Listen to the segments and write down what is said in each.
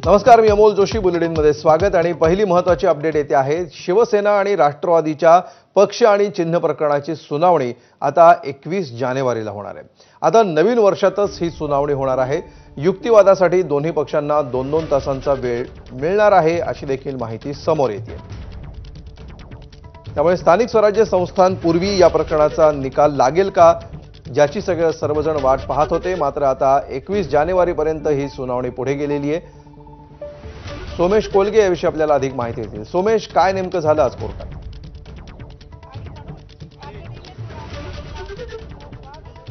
नमस्कार, मी अमोल जोशी. बुलेटिनमध्ये स्वागत. आणि पहिली महत्त्वाची अपडेट येते आहे. शिवसेना आणि राष्ट्रवादीच्या पक्ष आणि चिन्ह प्रकरणाची सुनावणी आता 21 जानेवारीला होणार आहे. आता नवीन वर्षातच ही सुनावणी होणार आहे. युक्तिवादासाठी दोन्ही पक्षांना 2-2 तासांचा वेळ मिळणार आहे, अशी देखील माहिती समोर येते. त्यामुळे स्थानिक स्वराज्य संस्थांपूर्वी या प्रकरणाचा निकाल लागेल का, ज्याची सर्वजण वाट पाहत होते. मात्र आता 21 जानेवारीपर्यंत ही सुनावणी पुढे गेलेली आहे. सोमेश कोलगे याविषयी आपल्याला अधिक माहिती देतील. सोमेश, काय नेमकं झालं आज कोर्टात?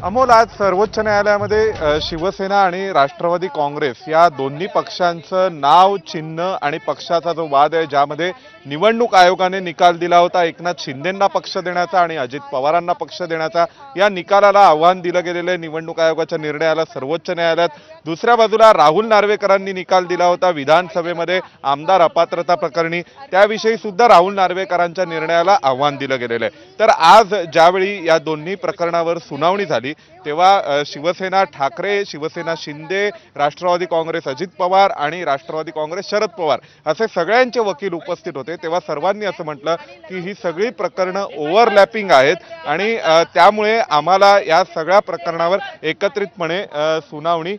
अमोल, आज सर्वोच्च न्यायालयामध्ये शिवसेना आणि राष्ट्रवादी काँग्रेस या दोन्ही पक्षांचं नाव, चिन्ह आणि पक्षाचा जो वाद आहे, ज्यामध्ये निवडणूक आयोगाने निकाल दिला होता एकनाथ शिंदेंना पक्ष देण्याचा आणि अजित पवारांना पक्ष देण्याचा, या निकालाला आव्हान दिलं गेलेलं आहे निवडणूक आयोगाच्या निर्णयाला सर्वोच्च न्यायालयात. दुसऱ्या बाजूला राहुल नार्वेकरांनी निकाल दिला होता विधानसभेमध्ये आमदार अपात्रता प्रकरणी, त्याविषयी सुद्धा राहुल नार्वेकरांच्या निर्णयाला आव्हान दिलं गेलेलं आहे. तर आज ज्यावेळी या दोन्ही प्रकरणावर सुनावणी झाली तेव्हा शिवसेना ठाकरे, शिवसेना शिंदे, राष्ट्रवादी काँग्रेस अजित पवार आणि राष्ट्रवादी काँग्रेस शरद पवार असे सगळ्यांचे वकील उपस्थित होते. तेव्हा सर्वांनी असं म्हटलं की ही सगळी प्रकरणं ओव्हरलॅपिंग आहेत आणि त्यामुळे आम्हाला या सगळ्या प्रकरणावर एकत्रितपणे सुनावणी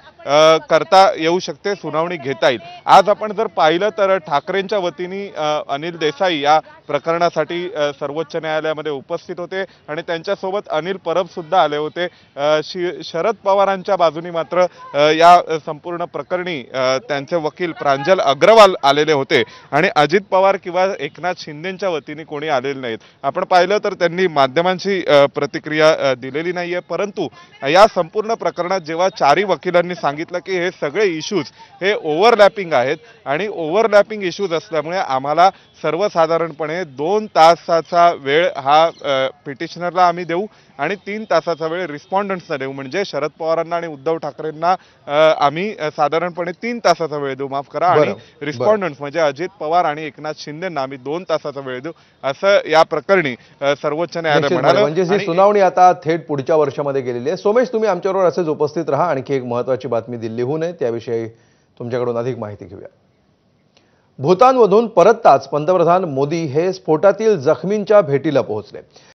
करता येऊ शकते, सुनावणी घेता येईल. आज आपण जर पाहिलं तर ठाकरेंच्या वतीने अनिल देसाई या प्रकरणासाठी सर्वोच्च न्यायालयामध्ये उपस्थित होते आणि त्यांच्यासोबत अनिल परब सुद्धा आले होते. शरद पवारांच्या बाजूने मात्र या संपूर्ण प्रकरणी त्यांचे वकील प्रांजल अग्रवाल आलेले होते आणि अजित पवार किंवा एकनाथ शिंदेंच्या वतीने कोणी आलेले नाहीत. आपण पाहिलं तर त्यांनी माध्यमांची प्रतिक्रिया दिलेली नाहीये. परंतु या संपूर्ण प्रकरणात जेव्हा चारही वकिलांनी सांगितलं की हे सगळे इश्यूज हे ओव्हरलॅपिंग आहेत आणि ओव्हरलॅपिंग इश्यूज असल्यामुळे आम्हाला सर्वसाधारणपणे 2 तासाचा वेळ हा पिटिशनरला आम्ही देऊ आणि 3 तासाचा वेळ रिस्पॉन्डंट्सना देऊ. म्हणजे शरद पवारांना आणि उद्धव ठाकरेंना आम्ही साधारणपणे 3 तासाचा वेळ देऊ, माफ करा, आणि रिस्पॉन्डंट्स म्हणजे अजित पवार आणि एकनाथ शिंदेंना आम्ही 2 तासाचा वेळ देऊ, असं या प्रकरणी सर्वोच्च न्यायालय म्हणाले. म्हणजे ही सुनावणी आता थेट पुढच्या वर्षामध्ये गेलेली आहे. सोमेश, तुम्ही आमच्याबरोबर असेच उपस्थित राहा. आणखी एक महत्त्वाची बातमी दिल्लीहून आहे, त्याविषयी तुमच्याकडून अधिक माहिती घेऊया. भूतानमधून परतताच पंतप्रधान मोदी हे स्फोटातील जखमींच्या भेटीला पोहोचले.